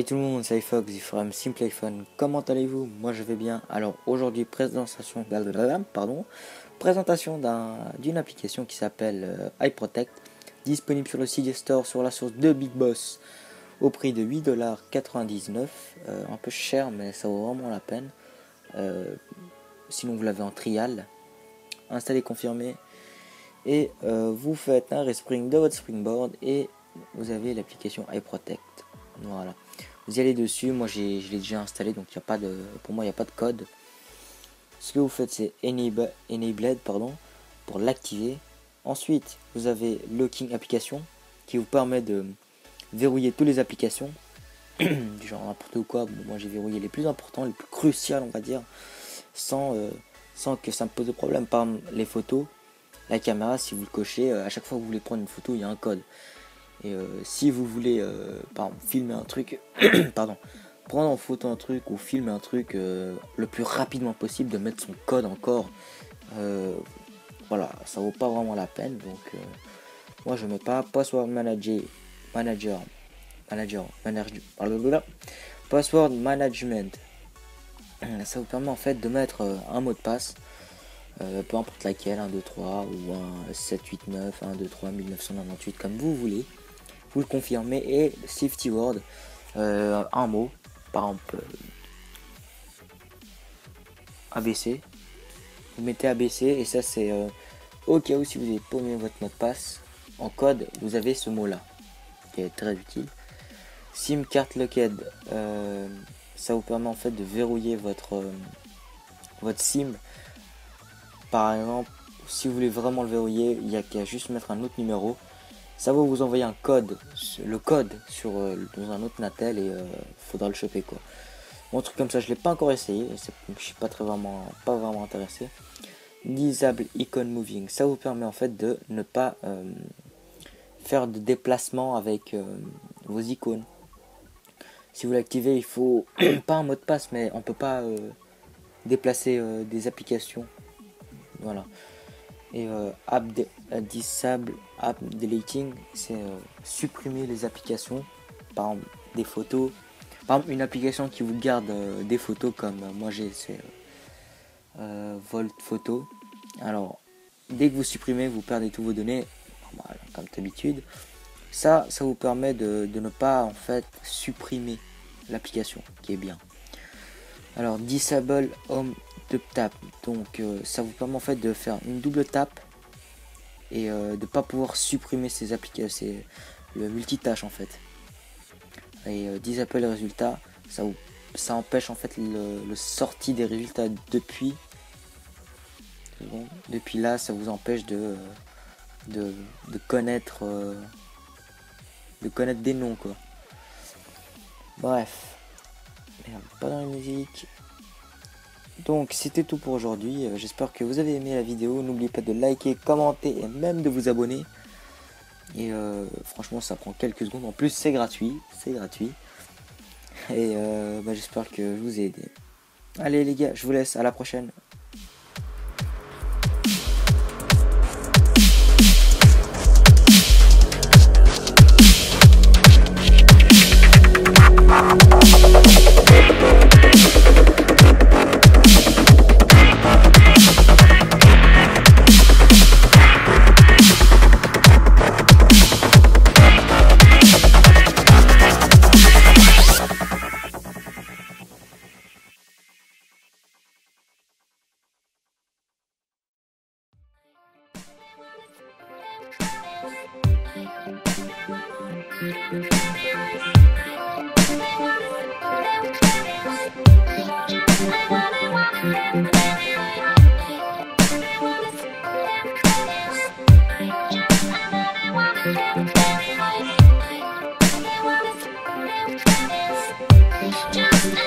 Salut tout le monde, c'est Fox du forum Simple iPhone. Comment allez-vous? Moi je vais bien. Alors aujourd'hui présentation d'une application qui s'appelle iProtect, disponible sur le CD Store sur la source de Big Boss au prix de 8,99$. Un peu cher mais ça vaut vraiment la peine. Sinon vous l'avez en trial. Installez, confirmé et vous faites un respring de votre springboard et vous avez l'application iProtect. Voilà, vous y allez dessus. Moi je l'ai déjà installé, donc il y a pas de, pour moi il n'y a pas de code. Ce que vous faites c'est enabled pour l'activer. Ensuite vous avez locking application qui vous permet de verrouiller toutes les applications du genre n'importe quoi. Bon, moi j'ai verrouillé les plus importants, les plus cruciales on va dire, sans que ça me pose de problème. Par exemple les photos, la caméra, si vous le cochez, à chaque fois que vous voulez prendre une photo il y a un code. Et si vous voulez par exemple, filmer un truc, prendre en photo un truc ou filmer un truc le plus rapidement possible, de mettre son code encore, voilà, ça vaut pas vraiment la peine. Donc moi je mets pas password password management. Ça vous permet en fait de mettre un mot de passe, peu importe laquelle, 1, 2, 3 ou un 7, 8, 9, 1, 2, 3, 1998, comme vous voulez. Vous le confirmez et safety word, un mot, par exemple ABC. Vous mettez ABC et ça c'est au cas où si vous avez paumé votre mot de passe en code, vous avez ce mot là qui est très utile. SIM card locked, ça vous permet en fait de verrouiller votre SIM. Par exemple, si vous voulez vraiment le verrouiller, il n'y a qu'à juste mettre un autre numéro. Ça va vous envoyer un code, le code dans un autre Natel et faudra le choper quoi. Bon, un truc comme ça, je l'ai pas encore essayé, je suis pas vraiment intéressé. Disable icon moving, ça vous permet en fait de ne pas faire de déplacement avec vos icônes. Si vous l'activez, il faut pas un mot de passe, mais on peut pas déplacer des applications. Voilà. Et disable app deleting, c'est supprimer les applications, par exemple des photos, par exemple une application qui vous garde des photos comme moi j'ai, c'est Volt Photo. Alors dès que vous supprimez, vous perdez tous vos données, normal, comme d'habitude. Ça vous permet de ne pas en fait supprimer l'application, qui est bien. Alors disable home tap, donc ça vous permet en fait de faire une double tape et de pas pouvoir supprimer ces applications, c'est le multitâche en fait. Et disable les résultats, ça empêche en fait le sortie des résultats depuis là, ça vous empêche de connaître des noms quoi. Bref, merde, pas dans la musique. Donc c'était tout pour aujourd'hui, j'espère que vous avez aimé la vidéo, n'oubliez pas de liker, commenter et même de vous abonner. Et franchement ça prend quelques secondes, en plus c'est gratuit. Et j'espère que je vous ai aidé. Allez les gars, je vous laisse, à la prochaine. Just